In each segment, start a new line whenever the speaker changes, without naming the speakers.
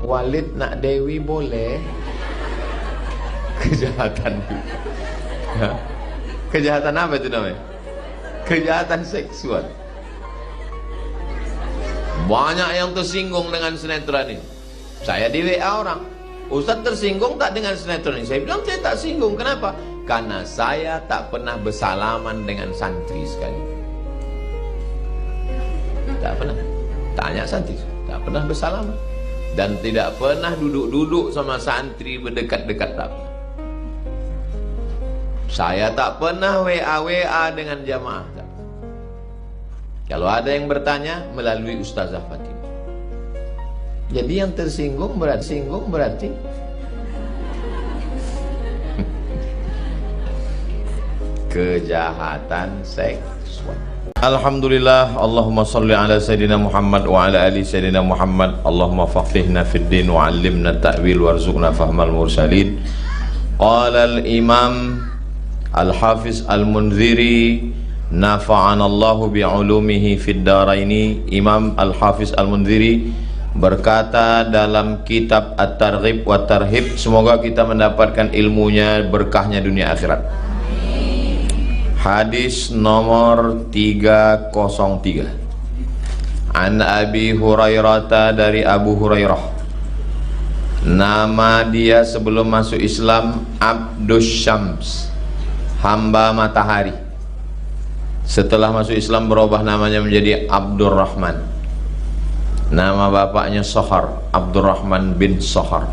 Walid nak Dewi boleh. Kejahatan itu. Kejahatan apa itu namanya? Kejahatan seksual. Banyak yang tersinggung dengan sinetron ini. Saya di WA orang, Ustaz tersinggung tak dengan sinetron ini? Saya bilang saya tak singgung. Kenapa? Karena saya tak pernah bersalaman dengan santri sekali. Tak pernah. Tanya santri, tak pernah bersalaman. Dan tidak pernah duduk-duduk sama santri berdekat-dekat, tak pernah. Saya tak pernah WA dengan jamaah. Kalau ada yang bertanya melalui Ustazah Fatimah. Jadi yang tersinggung berarti kejahatan seksual. Alhamdulillah, Allahumma salli ala Sayyidina Muhammad wa ala ali Sayyidina Muhammad. Allahumma faqihna fid din wa 'allimna ta'wil warzuqna fahmal mursalin. Qala al-imam Al-Hafiz Al-Munziri nafa'anallahu bi'ulumihi fid daraini. Imam Al-Hafiz Al-Munziri berkata dalam kitab At-Targhib wa Tarhib, semoga kita mendapatkan ilmunya, berkahnya dunia akhirat. Hadis nomor 303. An Abi Hurairah, dari Abu Hurairah. Nama dia sebelum masuk Islam Abdus Syams, hamba matahari. Setelah masuk Islam berubah namanya menjadi Abdurrahman. Nama bapaknya Sohar, Abdurrahman bin Sohar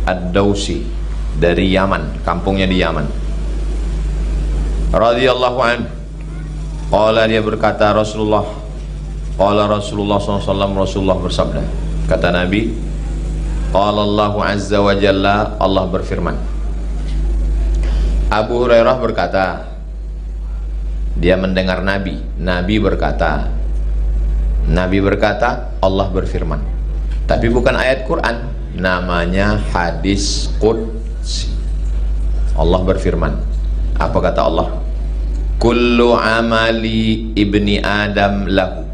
Ad-Dausi, dari Yaman, kampungnya di Yaman. Radhiyallahu anhu. Qala, dia berkata, Qala Rasulullah SAW, Rasulullah bersabda, kata Nabi, qala Allahu azza wa jalla, Allah berfirman. Abu Hurairah berkata, dia mendengar Nabi berkata, Allah berfirman. Tapi bukan ayat Quran, namanya hadis qudsi. Allah berfirman. Apa kata Allah? Kullu amali ibni Adam lahu.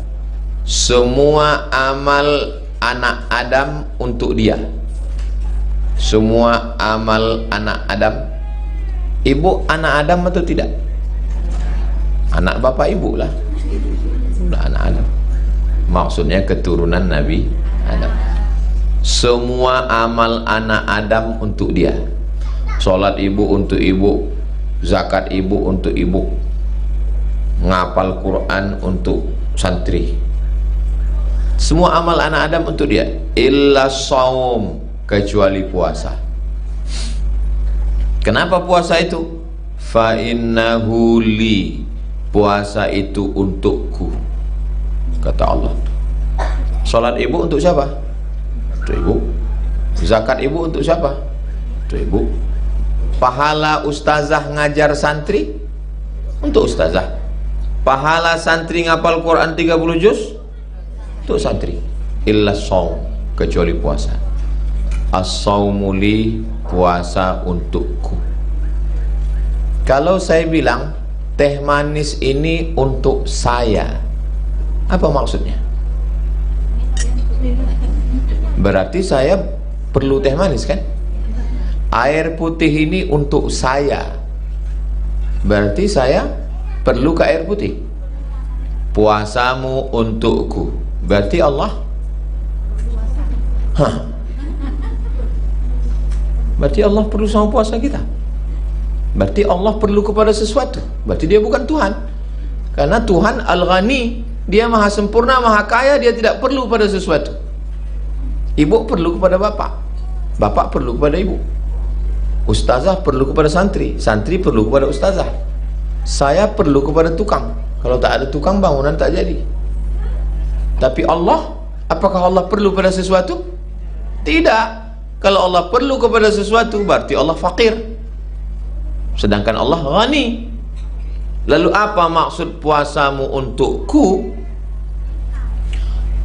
Semua amal anak Adam untuk dia. Semua amal anak Adam. Ibu anak Adam atau tidak? Anak bapak ibu lah. Anak Adam. Maksudnya keturunan Nabi Adam. Semua amal anak Adam untuk dia. Sholat ibu untuk ibu, zakat ibu untuk ibu, ngapal Quran untuk santri. Semua amal anak Adam untuk dia. Illa shaum, kecuali puasa. Kenapa puasa itu? Fa innahu li, puasa itu untukku, kata Allah. Salat ibu untuk siapa? Untuk ibu. Zakat ibu untuk siapa? Untuk ibu. Pahala ustazah ngajar santri untuk ustazah. Pahala santri ngapal Quran 30 juz untuk santri. Illa shaum, kecuali puasa. As-saumu li, puasa untukku. Kalau saya bilang teh manis ini untuk saya, apa maksudnya? Berarti saya perlu teh manis kan? Air putih ini untuk saya, berarti saya perlu ke air putih. Puasamu untukku, berarti Allah berarti Allah perlu sama puasa kita. Berarti Allah perlu kepada sesuatu. Berarti dia bukan Tuhan. Karena Tuhan Al-Ghani, dia maha sempurna, maha kaya, dia tidak perlu pada sesuatu. Ibu perlu kepada bapak, bapak perlu kepada ibu, ustazah perlu kepada santri, santri perlu kepada ustazah, saya perlu kepada tukang. Kalau tak ada tukang, bangunan tak jadi. Tapi Allah, apakah Allah perlu pada sesuatu? Tidak. Kalau Allah perlu kepada sesuatu, berarti Allah fakir. Sedangkan Allah ghani. Lalu apa maksud puasamu untukku?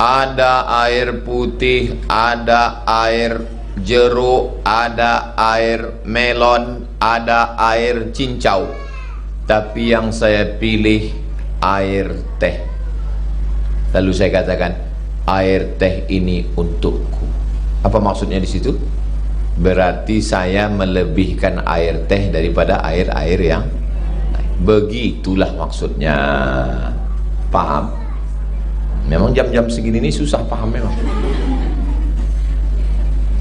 Ada air putih, ada air jeruk, ada air melon, ada air cincau. Tapi yang saya pilih air teh. Lalu saya katakan, air teh ini untukku. Apa maksudnya di situ? Berarti saya melebihkan air teh daripada air-air yang lain. Begitulah maksudnya. Paham? Memang jam-jam segini ini susah paham memang.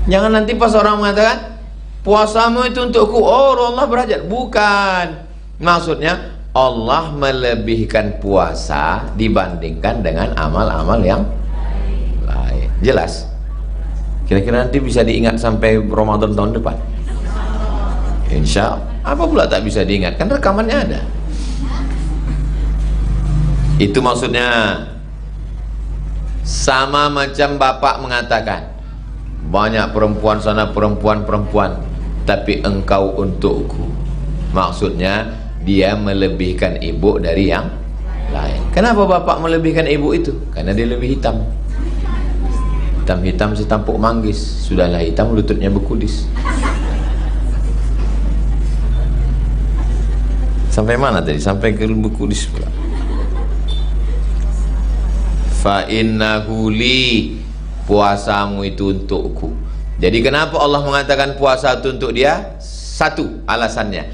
Jangan nanti pas orang mengatakan puasamu itu untukku, oh Allah berhajat. Bukan. Maksudnya Allah melebihkan puasa dibandingkan dengan amal-amal yang lain. Jelas? Kira-kira nanti bisa diingat sampai Ramadan tahun depan? Insya Allah. Apa pula tak bisa diingat? Kan rekamannya ada. Itu maksudnya. Sama macam bapak mengatakan, banyak perempuan sana, perempuan, tapi engkau untukku. Maksudnya dia melebihkan ibu dari yang lain. Kenapa bapak melebihkan ibu itu? Karena dia lebih hitam. Hitam-hitam setampuk manggis. Sudahlah hitam, lututnya berkudis. Sampai mana tadi? Sampai ke berkudis pula. Fa innahu li, puasamu itu untukku. Jadi kenapa Allah mengatakan puasa itu untuk dia? Satu alasannya,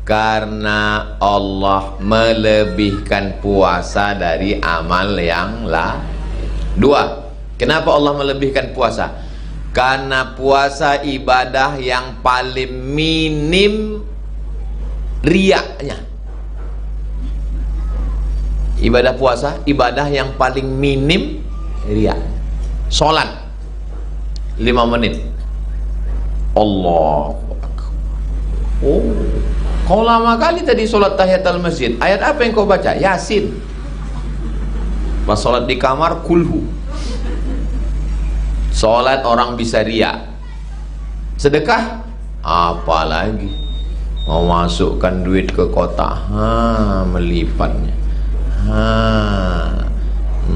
karena Allah melebihkan puasa dari amal yang lain. Dua, kenapa Allah melebihkan puasa? Karena puasa ibadah yang paling minim riaknya. Ibadah puasa, ibadah yang paling minim riak. Sholat 5 menit Allahu Akbar. Oh, kau lama kali tadi sholat tahiyatul masjid. Ayat apa yang kau baca? Yasin. Pas sholat di kamar, kulhu. Sholat orang bisa riak. Sedekah apalagi, mau masukkan duit ke kotak, melipatnya,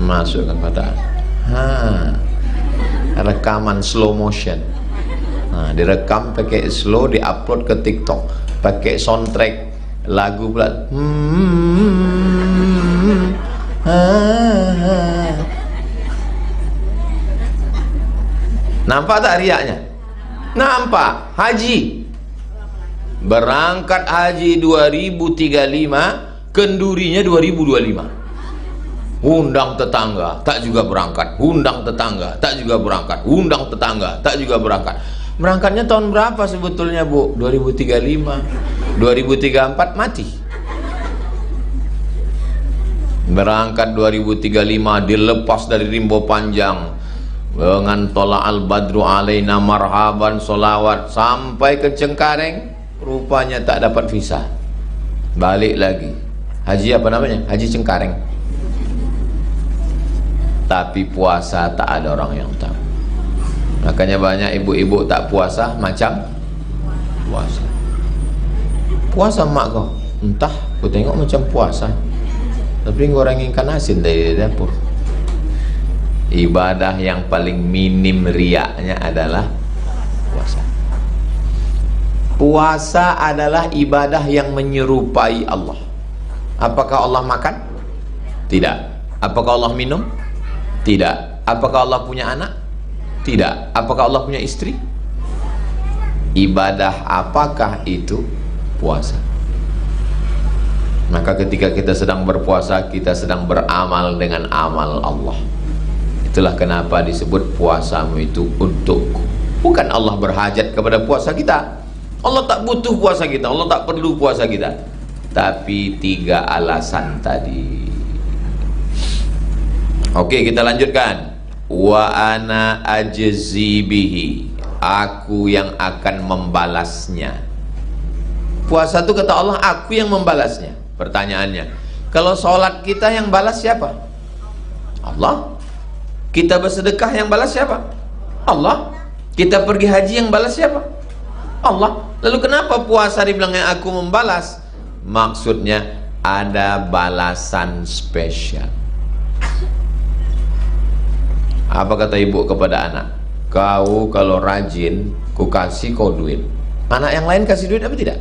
masukkan pada, rekaman slow motion, direkam pakai slow, diupload ke TikTok, pakai soundtrack lagu pula. Nampak tak riaknya? Nampak. Haji, berangkat haji 2035, kendurinya 2025. Undang tetangga, tak juga berangkat. Undang tetangga, tak juga berangkat. Undang tetangga, tak juga berangkat. Berangkatnya tahun berapa sebetulnya, Bu? 2035. 2034 mati. Berangkat 2035, dilepas dari rimbo panjang dengan tola'al badru alaina marhaban, solawat sampai ke Cengkareng, rupanya tak dapat visa. Balik lagi. Haji apa namanya? Haji Cengkareng. Tapi puasa tak ada orang yang tahu. Makanya banyak ibu-ibu tak puasa macam puasa. Puasa mak kau? Entah, aku tengok macam puasa, tapi goreng ikan asin dari dapur. Ibadah yang paling minim riaknya adalah puasa. Puasa adalah ibadah yang menyerupai Allah. Apakah Allah makan? Tidak. Apakah Allah minum? Tidak. Apakah Allah punya anak? Tidak. Apakah Allah punya istri? Ibadah apakah itu? Puasa. Maka ketika kita sedang berpuasa, kita sedang beramal dengan amal Allah. Itulah kenapa disebut puasamu itu untukku. Bukan Allah berhajat kepada puasa kita. Allah tak butuh puasa kita, Allah tak perlu puasa kita. Tapi 3 alasan tadi. Oke, kita lanjutkan. Wa ana ajzi bihi, aku yang akan membalasnya. Puasa itu kata Allah, aku yang membalasnya. Pertanyaannya, kalau sholat kita yang balas siapa? Allah. Kita bersedekah yang balas siapa? Allah. Kita pergi haji yang balas siapa? Allah. Lalu kenapa puasa dibilangnya aku membalas? Maksudnya ada balasan spesial. Apa kata ibu kepada anak? Kau kalau rajin, ku kasih kau duit. Anak yang lain kasih duit apa tidak?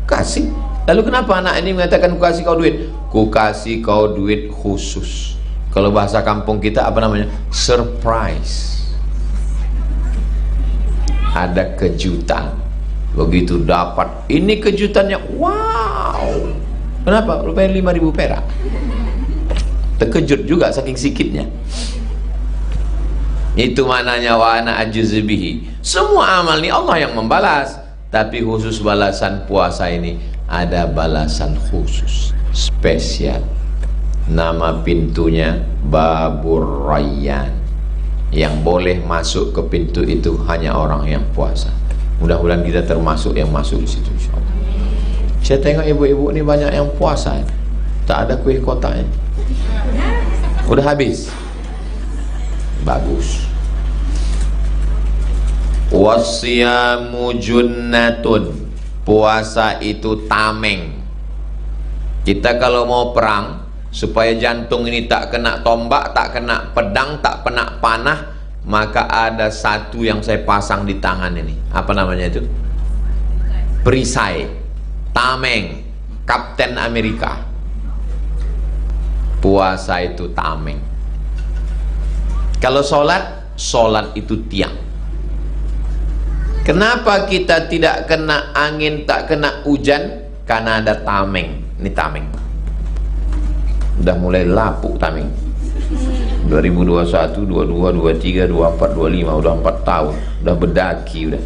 Kasih. Lalu kenapa anak ini mengatakan ku kasih kau duit? Ku kasih kau duit khusus. Kalau bahasa kampung kita apa namanya? Surprise. ada kejutan. Begitu dapat, ini kejutannya, wow. Kenapa? Rupanya 5.000 perak. Terkejut juga saking sikitnya. Itu maknanya wa ana ajzubihi. Semua amal ini Allah yang membalas, tapi khusus balasan puasa ini ada balasan khusus, spesial. Nama pintunya Babur Rayyan. Yang boleh masuk ke pintu itu hanya orang yang puasa. Mudah-mudahan kita termasuk yang masuk di situ, insyaallah. Saya tengok ibu-ibu ini banyak yang puasa, tak ada kuih kotaknya. Udah habis. Bagus. Wasiyamu junnatun. Puasa itu tameng. Kita kalau mau perang, supaya jantung ini tak kena tombak, tak kena pedang, tak kena panah, maka ada satu yang saya pasang di tangan ini. Apa namanya itu? Perisai. Tameng. Kapten Amerika. Puasa itu tameng. Kalau sholat, sholat itu tiang. Kenapa kita tidak kena angin, tak kena hujan? Karena ada tameng. Ini tameng. Udah mulai lapuk tameng. 2021, 22, 23, 24, 25, udah 4 tahun. Udah berdaki udah.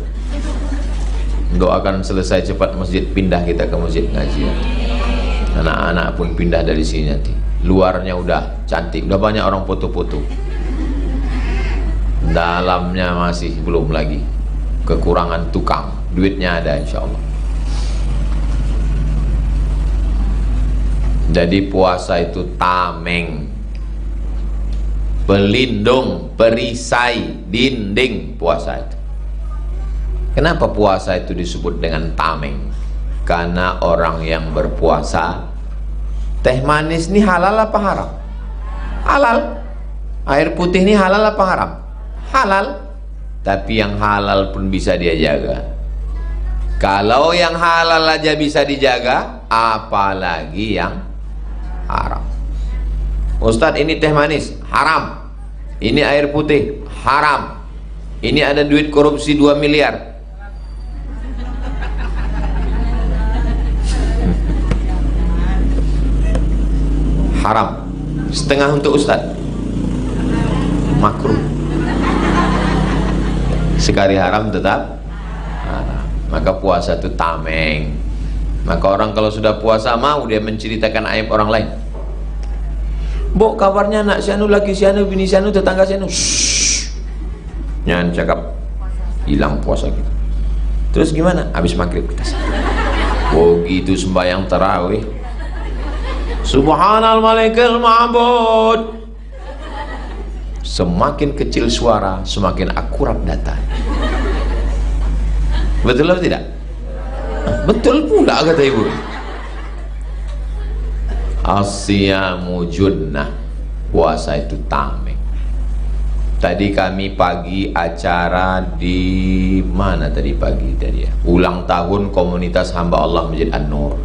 Doakan selesai cepat masjid, pindah kita ke masjid ngaji. Anak-anak pun pindah dari sini nanti. Luarnya udah cantik, udah banyak orang foto-foto. Dalamnya masih belum lagi. Kekurangan tukang, duitnya ada insyaallah. Jadi puasa itu tameng, pelindung, perisai, dinding puasa itu. Kenapa puasa itu disebut dengan tameng? Karena orang yang berpuasa, teh manis ini halal apa haram? Halal. Air putih ini halal apa haram? Halal. Tapi yang halal pun bisa dia jaga. Kalau yang halal aja bisa dijaga, apalagi yang haram. Ustadz, ini teh manis haram, ini air putih haram, ini ada duit korupsi 2 miliar. Haram. Setengah untuk ustadz, makruh. Sekali haram tetap haram. Maka puasa itu tameng. Maka orang kalau sudah puasa mau dia menceritakan aib orang lain. Bok, kabarnya anak si anu, laki si anu, bini si anu, tetangga si anu. Jangan cakap, hilang puasa kita. Terus gimana? Habis maghrib kita. Oh gitu sembahyang tarawih. Subhanal malikil ma'bud. Semakin kecil suara, semakin akurat data. Betul atau tidak? Betul pula kata ibu. Asyamu junnah. Puasa itu tameng. Tadi kami pagi acara di mana tadi pagi tadi ya? Ulang tahun komunitas hamba Allah Masjid An-Nur.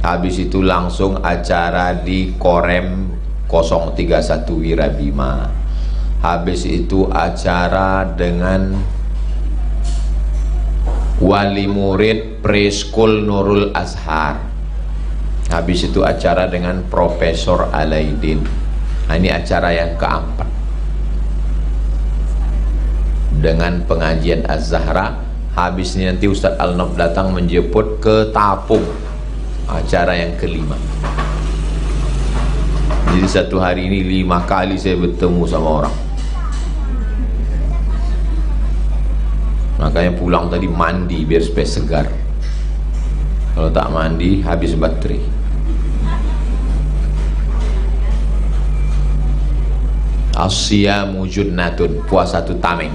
Habis itu langsung acara di Korem 031 Wirabima. Habis itu acara dengan wali murid Preschool Nurul Azhar. Habis itu acara dengan Profesor Alaidin. Nah, ini acara yang keempat. Dengan pengajian Az-Zahra. Habis ini nanti Ustadz Al-Nof datang menjemput ke Tapung. Acara yang kelima. Jadi satu hari ini 5 kali saya bertemu sama orang. Makanya pulang tadi mandi biar supaya segar. Kalau tak mandi habis baterai. Asyamu junnatun. Puasa itu tameng.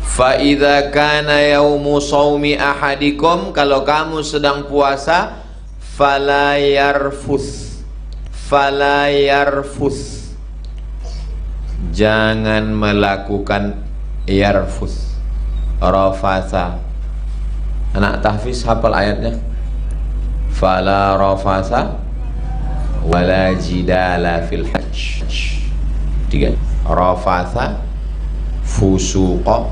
Fa idza kana yaumu shaumi ahadikum, kalau kamu sedang puasa, fala yarfus. Fala yarfus. Jangan melakukan yarfus. Rafasa. Anak tahfiz hafal ayatnya. Fala rafasa wala jidala fil hajj. 3. Rafasa, fusuqa,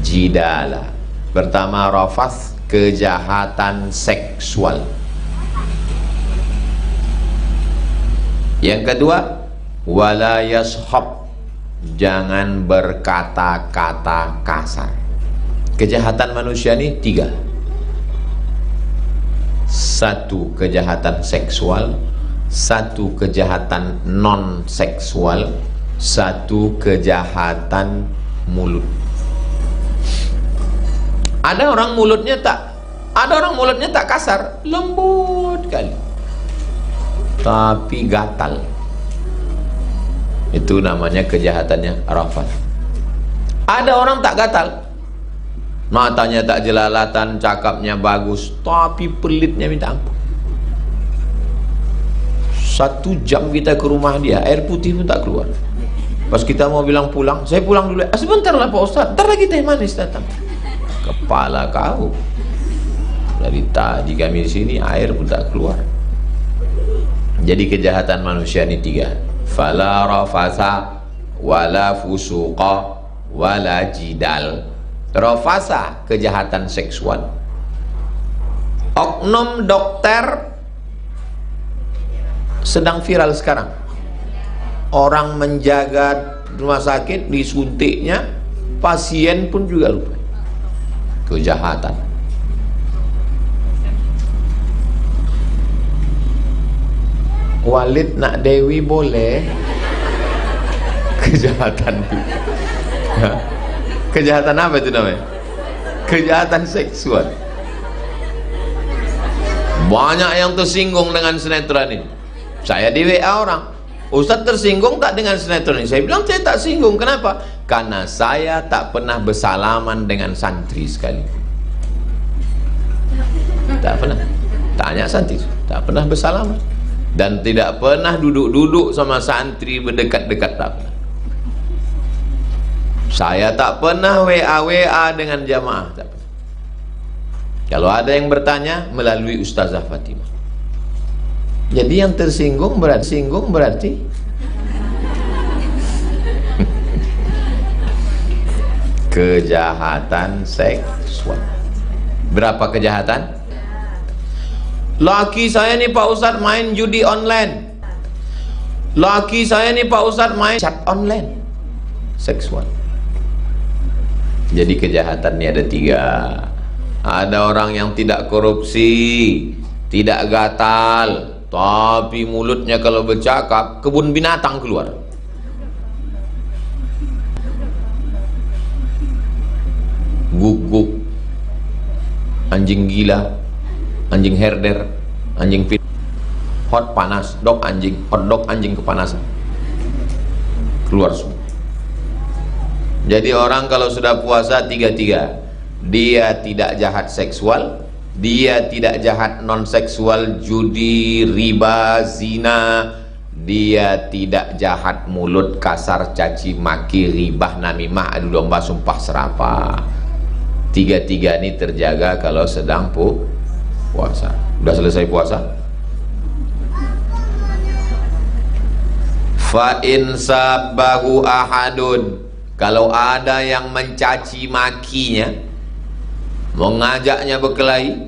jidala. Pertama, rafath, kejahatan seksual. Yang kedua, wala yashab, jangan berkata-kata kasar. Kejahatan manusia ini 3. 1 kejahatan seksual, 1 kejahatan non seksual, 1 kejahatan mulut. Ada orang mulutnya tak kasar, lembut kali, tapi gatal. Itu namanya kejahatannya rafath. Ada orang tak gatal, matanya tak jelalatan, cakapnya bagus, tapi pelitnya minta ampun. 1 jam kita ke rumah dia, air putih pun tak keluar. Pas kita mau bilang pulang, saya pulang dulu. Sebentar lah Pak Ustaz, ntar lagi teh manis datang. Kepala kau, dari tadi kami di sini air pun tak keluar. Jadi kejahatan manusia ini 3. Fala rafasa wala fusuqa wala jidal. Rafasa, kejahatan seksual. Oknum dokter sedang viral sekarang. Orang menjaga rumah sakit, disuntiknya, pasien pun juga lupa. Kejahatan. Walid nak Dewi boleh. Kejahatan itu. Kejahatan apa itu namanya? Kejahatan seksual. Banyak yang tersinggung dengan sinetron ini. Saya di WA orang, Ustaz tersinggung tak dengan sinetron ini? Saya bilang saya tak singgung. Kenapa? Karena saya tak pernah bersalaman dengan santri sekali. Tak pernah. Tanya santri, tak pernah bersalaman. Dan tidak pernah duduk-duduk sama santri berdekat-dekat, tak pernah. Saya tak pernah WA dengan jamaah, tak pernah. Kalau ada yang bertanya melalui Ustazah Fatimah. Jadi yang tersinggung berarti kejahatan seksual. Berapa kejahatan? Laki saya nih Pak Ustadz main judi online. Laki saya nih Pak Ustadz main chat online. Seksual. Jadi kejahatan ini ada 3. Ada orang yang tidak korupsi, tidak gatal, tapi mulutnya kalau bercakap kebun binatang keluar. Guguk, anjing gila, anjing herder, anjing pit, hot panas, dog anjing, hot dog anjing kepanasan, keluar semua. Jadi orang kalau sudah puasa 3-3, dia tidak jahat seksual, dia tidak jahat non seksual, judi, riba, zina, dia tidak jahat mulut, kasar, caci maki, ribah, namimah, adu domba, sumpah serapah. 3 ini terjaga kalau sedang puasa. Udah selesai puasa? Fa in sabbahu ahadun, kalau ada yang mencaci makinya, mengajaknya berkelahi,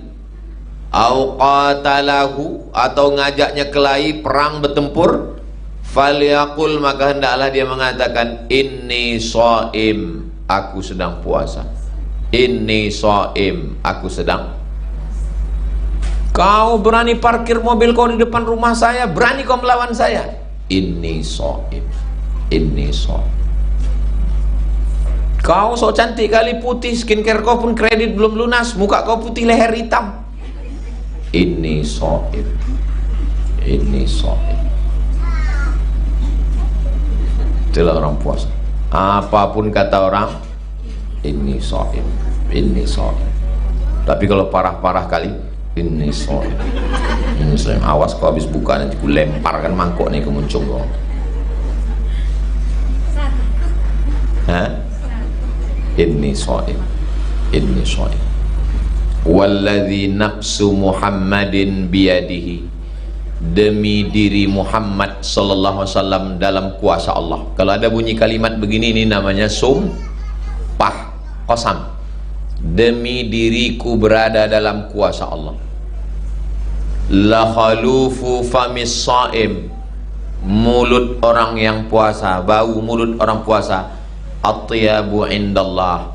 au qatalahu, atau ngajaknya kelahi, perang bertempur, falyaqul, maka hendaklah dia mengatakan inni shaim, aku sedang puasa. Inni shaim, aku sedang. Kau berani parkir mobil kau di depan rumah saya, berani kau melawan saya? Inni shaim, inni shaim. Kau sok cantik kali, putih, skincare kau pun kredit belum lunas, muka kau putih, leher hitam. Inni shaim, inni shaim. Itulah orang puasa. Apapun kata orang, inni shaim, inni shaim. Tapi kalau parah-parah kali, inni shaim, inni shaim. Awas kau habis buka nanti ku lemparkan mangkok nih ke muncung kau. Hah? Inni shaim, inni shaim. Walladzi nafsu Muhammadin biyadihi, demi diri Muhammad sallallahu alaihi wasallam dalam kuasa Allah. Kalau ada bunyi kalimat begini, ini namanya sumpah. qasam, demi diriku berada dalam kuasa Allah, la khalufu famis shaim, mulut orang yang puasa, bau mulut orang puasa, atyabu indallah,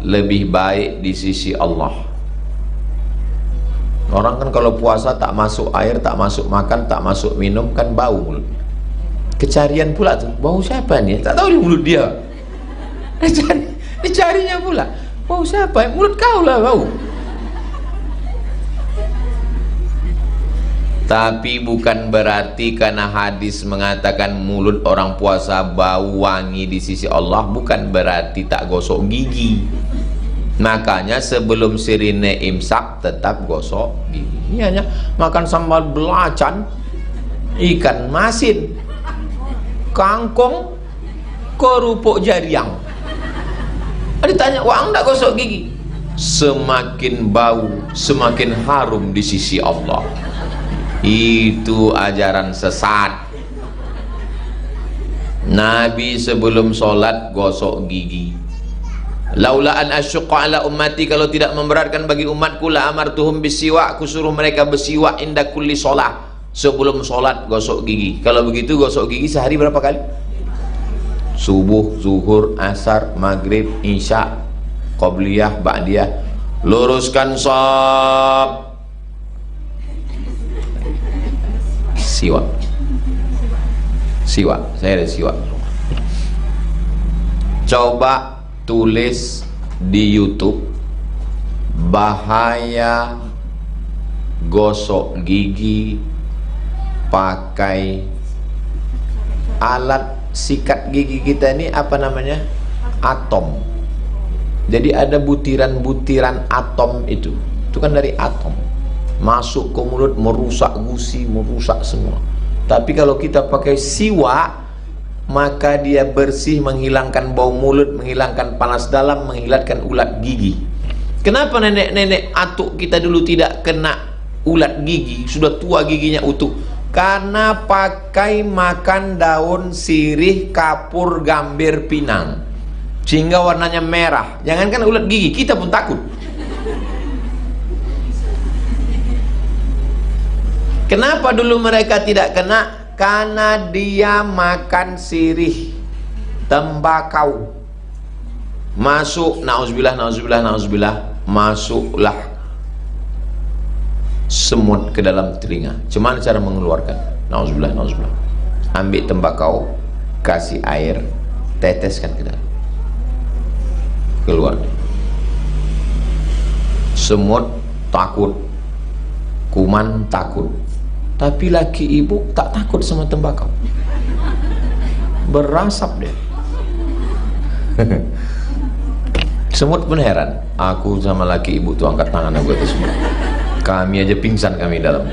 lebih baik di sisi Allah. Orang kan kalau puasa tak masuk air, tak masuk makan, tak masuk minum, kan bau mulut. Kecarian pula tuh, bau siapa nih? Tak tahu di mulut dia. Dicarinya pula, bau siapa? Mulut kau lah bau. Tapi bukan berarti karena hadis mengatakan mulut orang puasa bau wangi di sisi Allah, bukan berarti tak gosok gigi. Makanya sebelum sirine imsak tetap gosok gigi. Ini hanya makan sambal belacan, ikan masin, kangkung, kerupuk jariang. Ditanya, wah enggak gosok gigi? Semakin bau, semakin harum di sisi Allah. Itu ajaran sesat. Nabi sebelum sholat gosok gigi. Laula an asyqa ala ummati, kalau tidak memberatkan bagi umatku, la amartuhum bisiwak, aku suruh mereka bersiwak inda kulli sholat, sebelum sholat gosok gigi. Kalau begitu gosok gigi sehari berapa kali? Subuh, zuhur, asar, maghrib, isya, qobliyah, ba'diyah. Luruskan shop, siwak, siwak, saya ada siwak. Coba tulis di YouTube bahaya gosok gigi pakai alat sikat gigi kita ini, apa namanya, atom. Jadi ada butiran-butiran atom, itu kan dari atom, masuk ke mulut merusak gusi, merusak semua. Tapi kalau kita pakai siwak, maka dia bersih, menghilangkan bau mulut, menghilangkan panas dalam, menghilangkan ulat gigi. Kenapa nenek-nenek atuk kita dulu tidak kena ulat gigi, sudah tua giginya utuh? Karena pakai makan daun sirih, kapur, gambir, pinang, sehingga warnanya merah. Jangankan ulat gigi, kita pun takut. Kenapa dulu mereka tidak kena? Karena dia makan sirih, tembakau, masuk, nauzubillah, nauzubillah, nauzubillah, masuklah semut ke dalam telinga. Cuma cara mengeluarkan, nauzubillah, nauzubillah, ambil tembakau, kasih air, teteskan ke dalam, keluar. Semut takut, kuman takut. Tapi laki ibu tak takut sama tembakau, berasap dia. Semut pun heran, aku sama laki ibu tuh angkat tangan aku itu semut, kami aja pingsan kami dalam.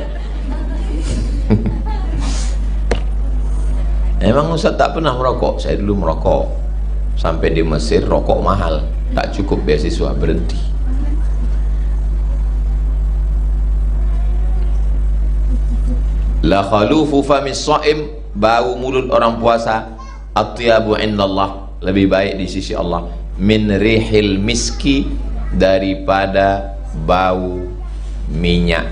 Emang Ustaz tak pernah merokok? Saya dulu merokok, sampai di Mesir rokok mahal, tak cukup beasiswa, berhenti. La khalufu famis shaim, bau mulut orang puasa, atyabu indallah, lebih baik di sisi Allah, min rihil miski, daripada bau minyak.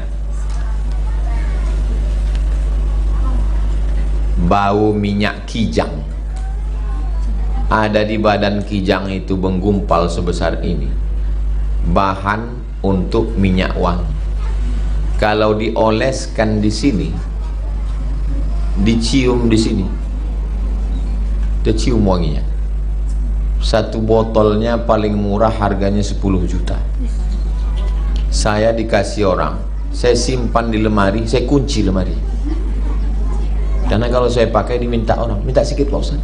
Bau minyak kijang ada di badan kijang itu, menggumpal sebesar ini, bahan untuk minyak wangi. Kalau dioleskan di sini, dicium di sini, dia cium wanginya. Satu botolnya paling murah harganya 10 juta. Saya dikasih orang, saya simpan di lemari, saya kunci lemari, karena kalau saya pakai diminta orang, minta sedikit Pak Ustaz.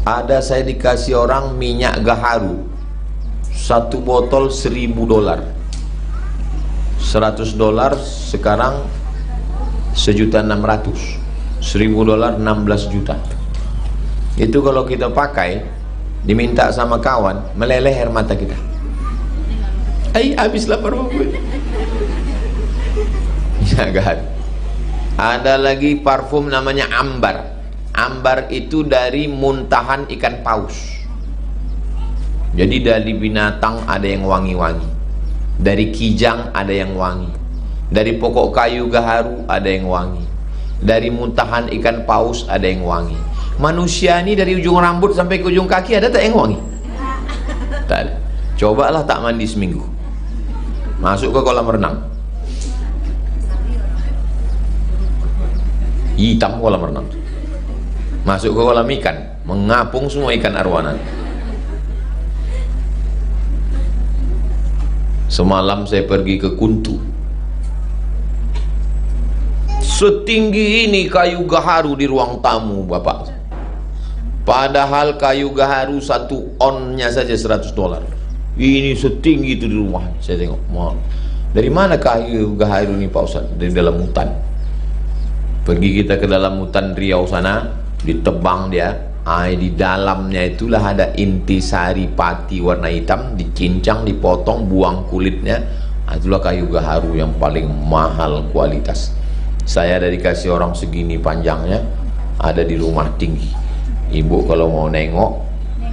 Ada saya dikasih orang minyak gaharu, satu botol $1.000, $100 sekarang $1.600.000, $1.000 16 juta. Itu kalau kita pakai, diminta sama kawan, meleleh air mata kita. Habis lapar gue. Ya kan. Ada lagi parfum namanya ambar. Ambar itu dari muntahan ikan paus. Jadi dari binatang ada yang wangi-wangi, dari kijang ada yang wangi, dari pokok kayu gaharu ada yang wangi, dari muntahan ikan paus ada yang wangi. Manusia ini dari ujung rambut sampai ke ujung kaki ada tak yang wangi? Tak ada. Cobalah tak mandi seminggu, masuk ke kolam renang, hitam kolam renang. Masuk ke kolam ikan, mengapung semua ikan arwana. Semalam saya pergi ke Kuntu, setinggi ini kayu gaharu di ruang tamu bapak. Padahal kayu gaharu 1 onnya saja $100. Ini setinggi itu di rumah. Saya tengok, dari mana kayu gaharu ini Pak Ustaz? Dari dalam hutan. Pergi kita ke dalam hutan Riau sana, ditebang dia, di dalamnya itulah ada intisari pati warna hitam, dicincang, dipotong, buang kulitnya. Itulah kayu gaharu yang paling mahal kualitas. Saya ada dikasih orang segini panjangnya, ada di rumah tinggi. Ibu kalau mau nengok,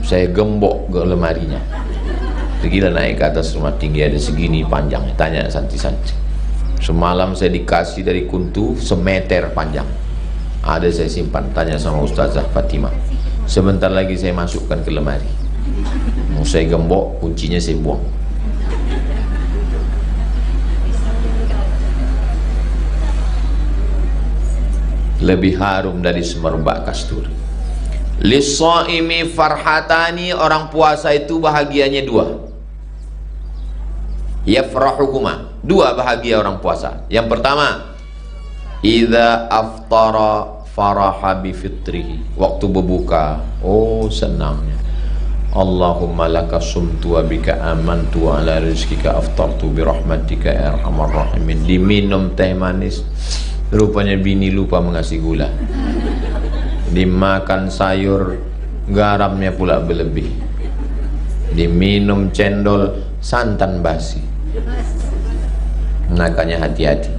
saya gembok ke lemarinya. Pergilah naik ke atas rumah tinggi, ada segini panjangnya. Tanya santi-santi. Semalam saya dikasih dari Kuntu semeter panjang. Ada saya simpan, tanya sama Ustazah Fatimah. Sebentar lagi saya masukkan ke lemari. Mau saya gembok, kuncinya saya buang. Lebih harum dari semerbak kasturi. Lis-shaimi farhatani, orang puasa itu bahagianya 2. Yafrahuhuma, 2 bahagia orang puasa. Yang pertama, idza aftara faraha bi fitrihi, waktu berbuka, oh senangnya. Allahumma laka sumtu wa bika amantu wa ala rizkika aftartu bi rahmatika ya arhamar rahimin. Diminum teh manis, rupanya bini lupa mengasih gula. Dimakan sayur, garamnya pula berlebih. Diminum cendol, santan basi. Makanya hati-hati.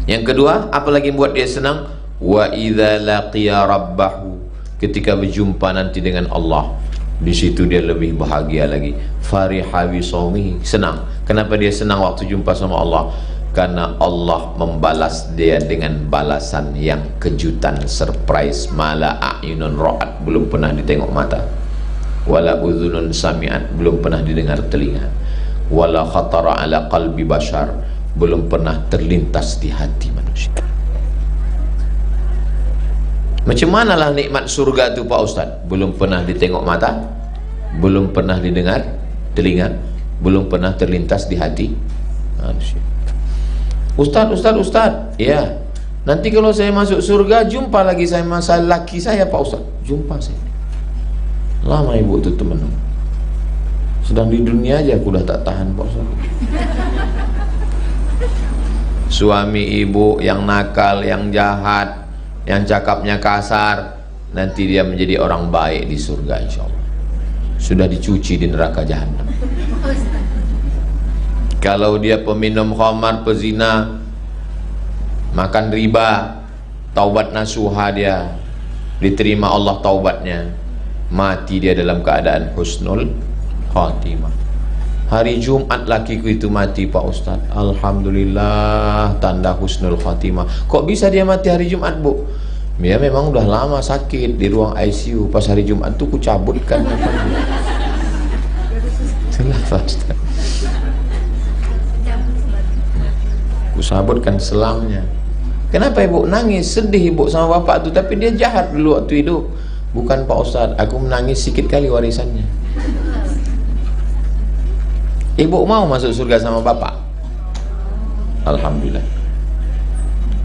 Yang kedua, apalagi buat dia senang? Wa idza laqiya rabbahu, ketika berjumpa nanti dengan Allah, di situ dia lebih bahagia lagi. Fariha bi shaumi, senang. Kenapa dia senang waktu jumpa sama Allah? Karena Allah membalas dia dengan balasan yang kejutan, surprise. Mala a'yunun ra'at, belum pernah ditengok mata. Wala udhunun sami'at, belum pernah didengar telinga. Wala khatara ala qalbi bashar, belum pernah terlintas di hati manusia. Macam manalah nikmat surga itu Pak Ustaz? Belum pernah ditengok mata, belum pernah didengar telinga, belum pernah terlintas di hati manusia. Ustaz, ya, nanti kalau saya masuk surga, jumpa lagi saya masa laki saya Pak Ustaz. Jumpa saya. Lama ibu itu teman. Sedang di dunia aja aku dah tak tahan Pak Ustaz. Suami ibu yang nakal, yang jahat, yang cakapnya kasar, nanti dia menjadi orang baik di surga insyaallah. Sudah dicuci di neraka jahanam. Kalau dia peminum khamar, pezina, makan riba, taubat nasuha dia, diterima Allah taubatnya, mati dia dalam keadaan husnul khatimah. Hari Jumat lakiku itu mati Pak Ustaz, alhamdulillah, tanda husnul khatimah. Kok bisa dia mati hari Jumat Bu? Dia memang udah lama sakit di ruang ICU. Pas hari Jumat tuh ku cabutkan. Itulah Pak Ustaz, ku sabutkan selangnya. Kenapa ibu nangis? Sedih ibu sama bapak tuh, tapi dia jahat dulu waktu hidup. Bukan Pak Ustaz, aku menangis sikit kali warisannya. Ibu mau masuk surga sama bapak? Alhamdulillah.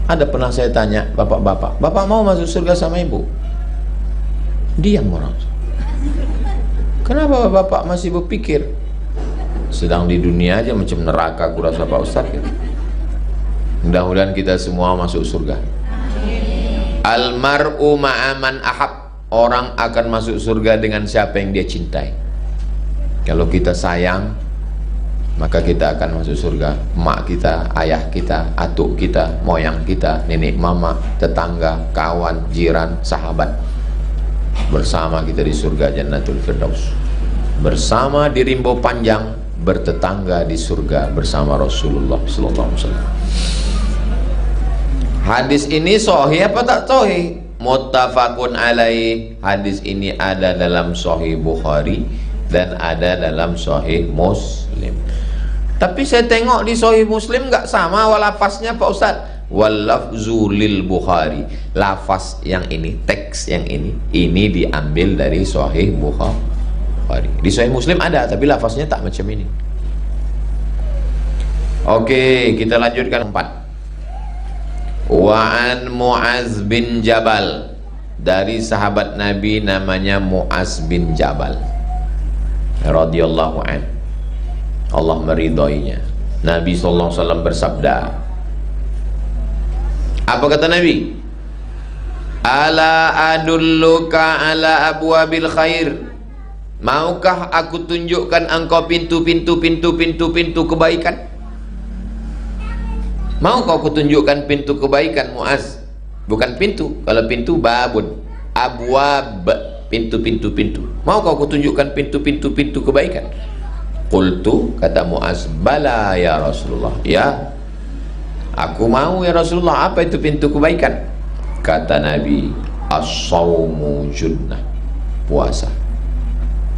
Ada pernah saya tanya bapak-bapak, bapak mau masuk surga sama ibu? Diam orang. Kenapa bapak masih berpikir? Sedang di dunia aja macam neraka, aku rasa Pak Ustaz gitu. Mudah-mudahan kita semua masuk surga. Almar'u ma'aman ahab, orang akan masuk surga dengan siapa yang dia cintai. Kalau kita sayang, maka kita akan masuk surga. Mak kita, ayah kita, atuk kita, moyang kita, nenek mama, tetangga, kawan, jiran, sahabat, bersama kita di surga Jannatul Firdaus. bersama di rimba panjang, bertetangga di surga bersama Rasulullah sallallahu alaihi wasallam. Hadis ini sahih apa tak sahih? Muttafaqun alaih. Hadis ini ada dalam Sahih Bukhari dan ada dalam Sahih Muslim. Tapi saya tengok di Sahih Muslim nggak sama lafaznya Pak Ustaz. Wal lafzu lil Bukhari. Lafaz yang ini, teks yang ini diambil dari Sahih Bukhari. Di Sahih Muslim ada, tapi lafaznya tak macam ini. Oke, kita lanjutkan 4. Wa'an Mu'az bin Jabal, dari sahabat Nabi namanya Mu'az bin Jabal radhiyallahu an, Allah meridhoinya. Nabi sallallahu alaihi wasallam bersabda, apa kata Nabi? Ala adulluka ala abwabil khair, maukah aku tunjukkan engkau pintu kebaikan? Mau kau kutunjukkan pintu kebaikan, Muaz? Bukan pintu, kalau pintu babun, abwab, pintu. Mau kau kutunjukkan pintu kebaikan? Qultu, kata Muaz, bala ya Rasulullah. Ya, aku mau ya Rasulullah. Apa itu pintu kebaikan? Kata Nabi, as-sawmu junnah, puasa.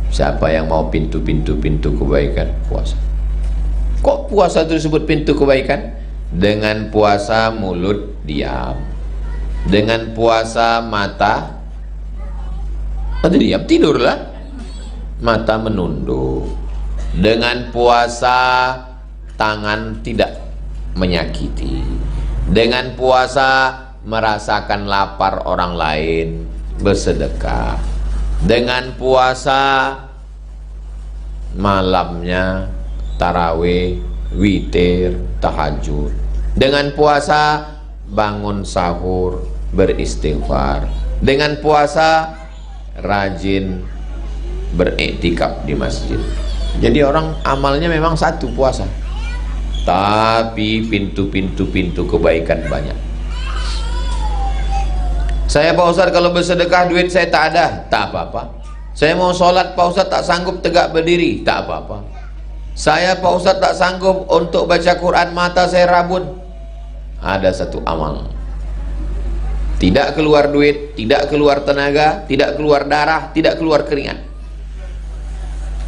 Siapa yang mau pintu kebaikan? Puasa. Kok puasa itu disebut pintu kebaikan? Dengan puasa mulut diam, dengan puasa mata diam, tidurlah, mata menunduk, dengan puasa tangan tidak menyakiti, dengan puasa merasakan lapar orang lain, bersedekah, dengan puasa malamnya tarawih, witir, tahajud, dengan puasa bangun sahur, beristighfar, dengan puasa rajin beriktikaf di masjid. Jadi orang amalnya memang satu, puasa, tapi pintu kebaikan banyak. Saya Pak Ustaz kalau bersedekah duit saya tak ada, tak apa-apa. Saya mau sholat Pak Ustaz tak sanggup tegak berdiri, tak apa-apa. Saya Pak Ustaz tak sanggup untuk baca Quran, mata saya rabun. Ada satu amal, tidak keluar duit, tidak keluar tenaga, tidak keluar darah, tidak keluar keringat.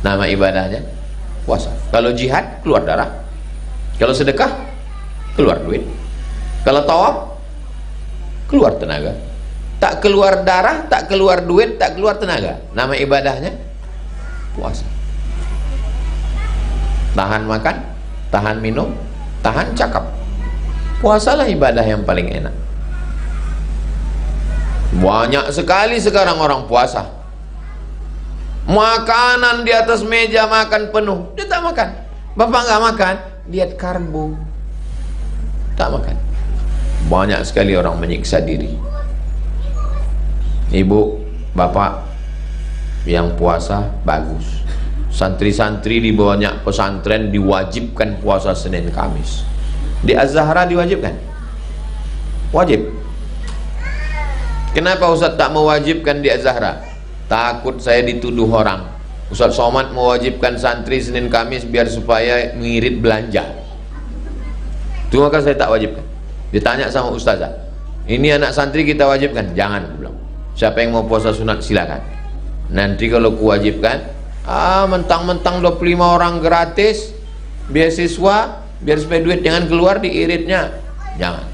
Nama ibadahnya puasa. Kalau jihad keluar darah, kalau sedekah keluar duit, kalau tawaf keluar tenaga. Tak keluar darah, tak keluar duit, tak keluar tenaga. Nama ibadahnya puasa. Tahan makan, tahan minum, tahan cakap. Puasalah ibadah yang paling enak. Banyak sekali sekarang orang puasa, makanan di atas meja makan penuh, dia tak makan. Bapak nggak makan, diet karbo, tak makan. Banyak sekali orang menyiksa diri. Ibu, bapak yang puasa bagus. Santri-santri di banyak pesantren diwajibkan puasa Senin Kamis. Di Az-Zahra diwajibkan, wajib. Kenapa Ustaz tak mewajibkan di Az-Zahra? Takut saya dituduh orang, Ustaz Somad mewajibkan santri Senin Kamis biar supaya mengirit belanja. Itu maka saya tak wajibkan. Ditanya sama ustazah, ini anak santri kita wajibkan? Jangan, bilang. Siapa yang mau puasa sunat silakan. Nanti kalau kuwajibkan, mentang-mentang 25 orang gratis beasiswa, biar supaya duit jangan keluar diiritnya. Jangan.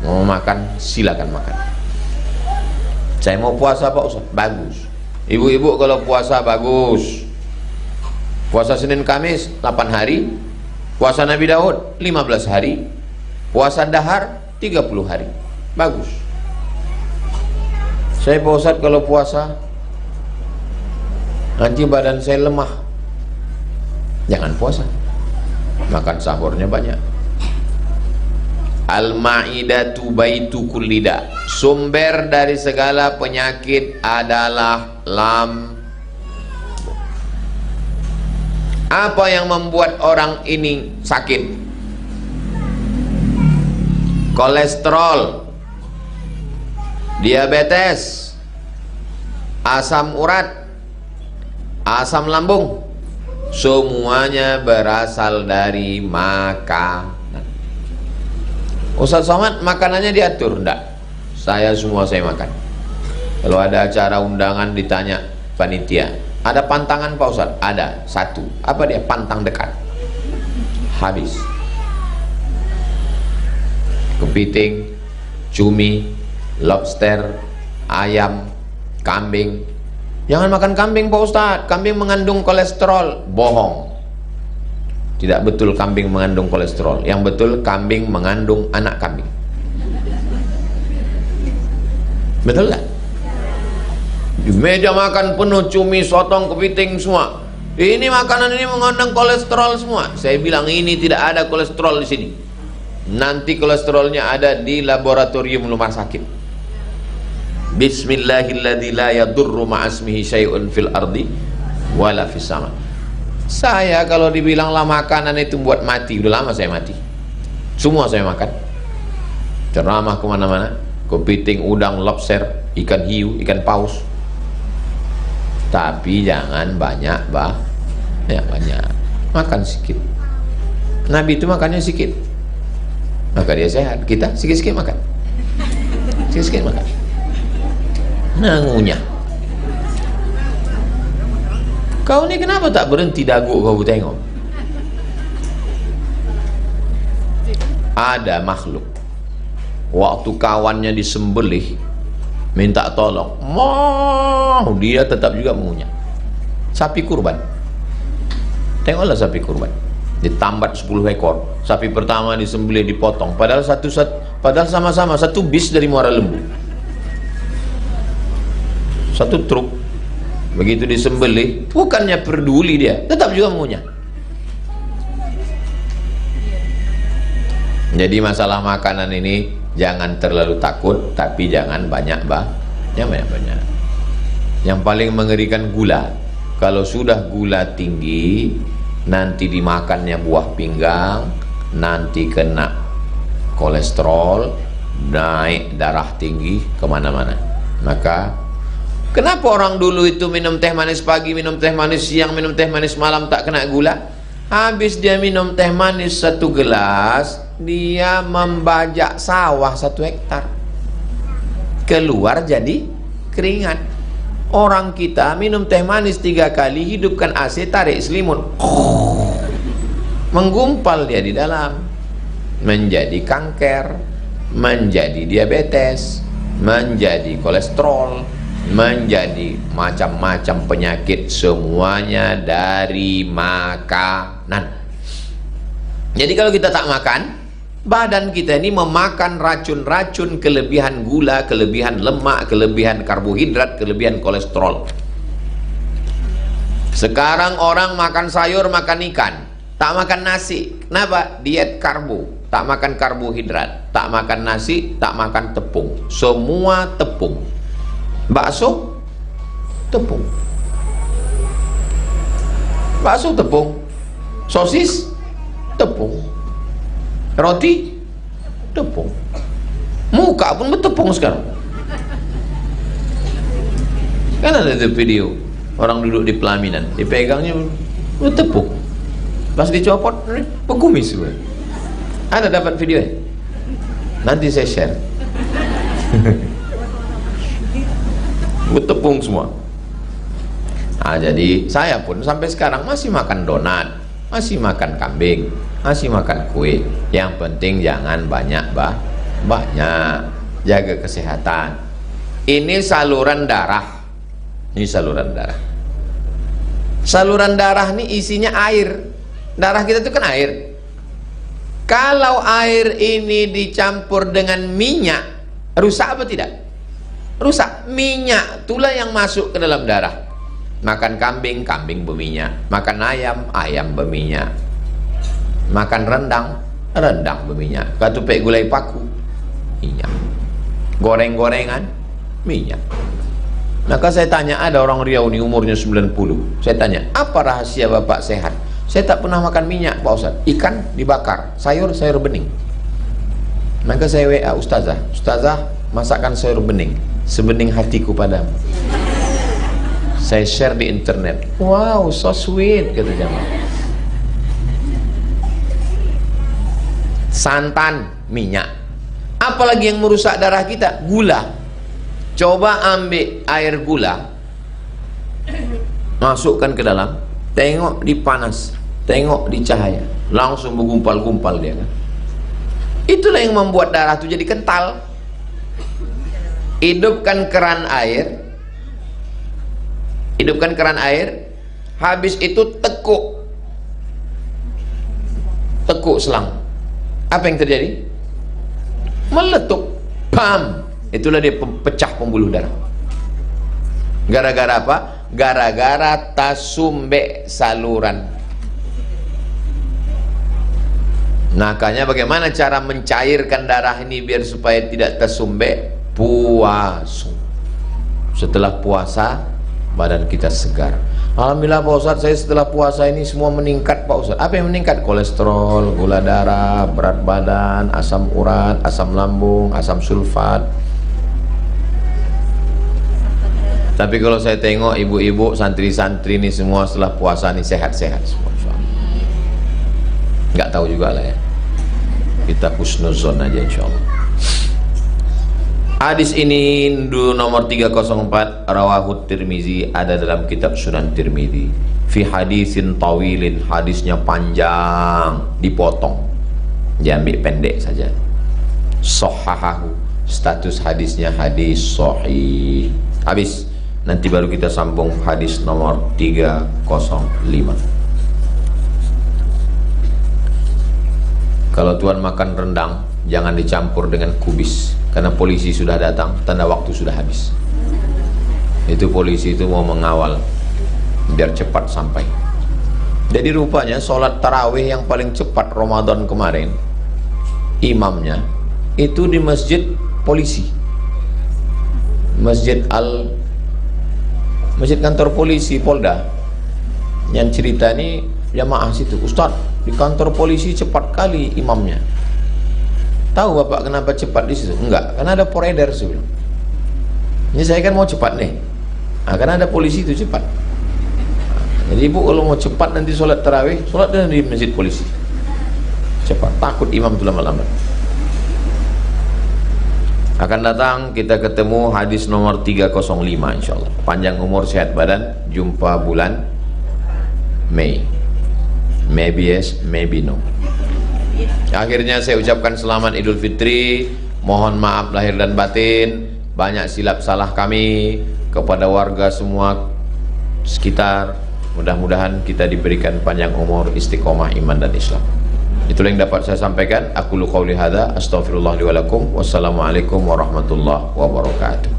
Mau makan silakan makan. Saya mau puasa Pak Ustaz, bagus. Ibu-ibu kalau puasa bagus. Puasa Senin Kamis 8 hari, puasa Nabi Daud 15 hari, puasa dahar 30 hari, bagus. Saya Pak Ustaz kalau puasa nanti badan saya lemah, jangan puasa, makan sahurnya banyak. Al-ma'idatu baitu kullida, sumber dari segala penyakit adalah lambung. Apa yang membuat orang ini sakit? Kolesterol, diabetes, asam urat, asam lambung, semuanya berasal dari makanan. Ustaz Somad makanannya diatur? Enggak, saya semua saya makan. Kalau ada acara undangan ditanya panitia, ada pantangan Pak Ustaz? Ada, satu. Apa dia? Pantang dekat. Habis. Kepiting, cumi, lobster, ayam, kambing. Jangan makan kambing Pak Ustaz, kambing mengandung kolesterol. Bohong. Tidak betul kambing mengandung kolesterol. Yang betul kambing mengandung anak kambing. Betul kan? Di meja makan penuh cumi, sotong, kepiting semua. Ini makanan ini mengandung kolesterol semua. Saya bilang ini tidak ada kolesterol di sini. Nanti kolesterolnya ada di laboratorium rumah sakit. Bismillahilladzi la yadurru ma'asmihi syai'un fil ardi wala fis sama. Saya kalau dibilanglah makanan itu buat mati, udah lama saya mati. Semua saya makan. Ceramah kemana-mana, kepiting, udang, lobster, ikan hiu, ikan paus. Tapi jangan banyak, ya banyak. Makan sedikit. Nabi itu makannya sedikit, maka dia sehat. Kita sikit-sikit makan, sikit-sikit makan. Ngunyah. Kau ni kenapa tak berhenti dagu kau tengok? Ada makhluk waktu kawannya disembelih minta tolong, mau dia tetap juga mengunyah. Sapi kurban, tengoklah sapi kurban ditambat 10 ekor. Sapi pertama disembelih dipotong, padahal padahal sama-sama satu bis dari Muara Lembu, satu truk. Begitu disembelih, bukannya peduli dia, tetap juga mengunyah. Jadi masalah makanan ini jangan terlalu takut, tapi jangan banyak banyak. Yang paling mengerikan gula. Kalau sudah gula tinggi, nanti dimakannya buah pinggang, nanti kena kolesterol, naik darah tinggi kemana-mana. Maka kenapa orang dulu itu minum teh manis pagi, minum teh manis siang, minum teh manis malam tak kena gula? Habis dia minum teh manis 1 gelas, dia membajak sawah 1 hektar. Keluar jadi keringat. Orang kita minum teh manis 3 kali, hidupkan AC, tarik selimut, menggumpal dia di dalam, menjadi kanker, menjadi diabetes, menjadi kolesterol, menjadi macam-macam penyakit, semuanya dari makanan. Jadi kalau kita tak makan, badan kita ini memakan racun-racun, kelebihan gula, kelebihan lemak, kelebihan karbohidrat, kelebihan kolesterol. Sekarang orang makan sayur, makan ikan, tak makan nasi. Kenapa? Diet karbo, tak makan karbohidrat, tak makan nasi, tak makan tepung, semua tepung. Bakso tepung, bakso tepung, sosis tepung, roti tepung, muka pun bertepung sekarang. Kan ada itu video orang duduk di pelaminan, dipegangnya bertepung, pas dicopot pekumis. Ada dapat videonya? Nanti saya share. Bertepung semua. Nah, jadi saya pun sampai sekarang masih makan donat, masih makan kambing, masih makan kue. Yang penting jangan banyak jaga kesehatan. Ini saluran darah. Ini saluran darah. Saluran darah ini isinya air. Darah kita itu kan air. Kalau air ini dicampur dengan minyak, rusak apa tidak? Rusak. Minyak itulah yang masuk ke dalam darah. Makan kambing, kambing berminyak. Makan ayam, ayam berminyak. Makan rendang, rendang berminyak. Ketupek gulai paku, minyak. Goreng-gorengan, minyak. Maka saya tanya, ada orang Riau ini umurnya 90. Saya tanya, apa rahasia bapak sehat? Saya tak pernah makan minyak Pak Ustaz. Ikan dibakar, sayur bening. Maka saya WA ustazah, ustazah masakkan sayur bening, sebening hatiku padamu. Saya share di internet. Wow, so sweet, kata jamaah. Santan, minyak. Apalagi yang merusak darah kita? Gula. Coba ambil air gula, masukkan ke dalam, tengok di panas, tengok di cahaya, langsung bergumpal-gumpal dia kan. Itulah yang membuat darah itu jadi kental. Hidupkan keran air, hidupkan keran air, habis itu tekuk selang. Apa yang terjadi? Meletup, bam. Itulah dia pecah pembuluh darah. Gara-gara apa? Gara-gara tasumbe saluran. Makanya bagaimana cara mencairkan darah ini biar supaya tidak tersumbe? Puasa. Setelah puasa badan kita segar. Alhamdulillah Pak Ustadz, saya setelah puasa ini semua meningkat Pak Ustadz. Apa yang meningkat? Kolesterol, gula darah, berat badan, asam urat, asam lambung, asam sulfat. Tapi kalau saya tengok ibu-ibu, santri-santri ini semua setelah puasa ini sehat-sehat semua. Nggak tahu juga lah ya. Kita husnuzon aja insyaallah. Hadis ini nomor 304 rawahu Tirmizi, ada dalam kitab Sunan Tirmizi. Fi hadisin tawilin, hadisnya panjang, dipotong. Diambil pendek saja. Sahhahahu, status hadisnya hadis sahih. Habis, nanti baru kita sambung hadis nomor 305. Kalau tuan makan rendang, jangan dicampur dengan kubis, karena polisi sudah datang, tanda waktu sudah habis. Itu polisi itu mau mengawal biar cepat sampai. Jadi rupanya sholat tarawih yang paling cepat Ramadan kemarin, imamnya itu di masjid polisi, masjid kantor polisi Polda. Yang cerita ini jamaah situ, Ustadz, di kantor polisi cepat kali imamnya. Tahu Bapak kenapa cepat di situ? Enggak, karena ada provider sih. Ini saya kan mau cepat nih. Nah, karena ada polisi itu cepat. Jadi ibu kalau mau cepat nanti sholat tarawih, sholat di masjid polisi. Cepat, takut imam itu lama-lama. Akan datang kita ketemu hadis nomor 305 insyaallah. Panjang umur, sehat badan, jumpa bulan Mei. Maybe yes, maybe no. Akhirnya saya ucapkan selamat Idul Fitri. Mohon maaf lahir dan batin, banyak silap salah kami kepada warga semua sekitar. Mudah-mudahan kita diberikan panjang umur, istiqomah iman dan Islam. Itulah yang dapat saya sampaikan. Aqulu qouli hadza, astaghfirullah li wa lakum. Wassalamualaikum warahmatullahi wabarakatuh.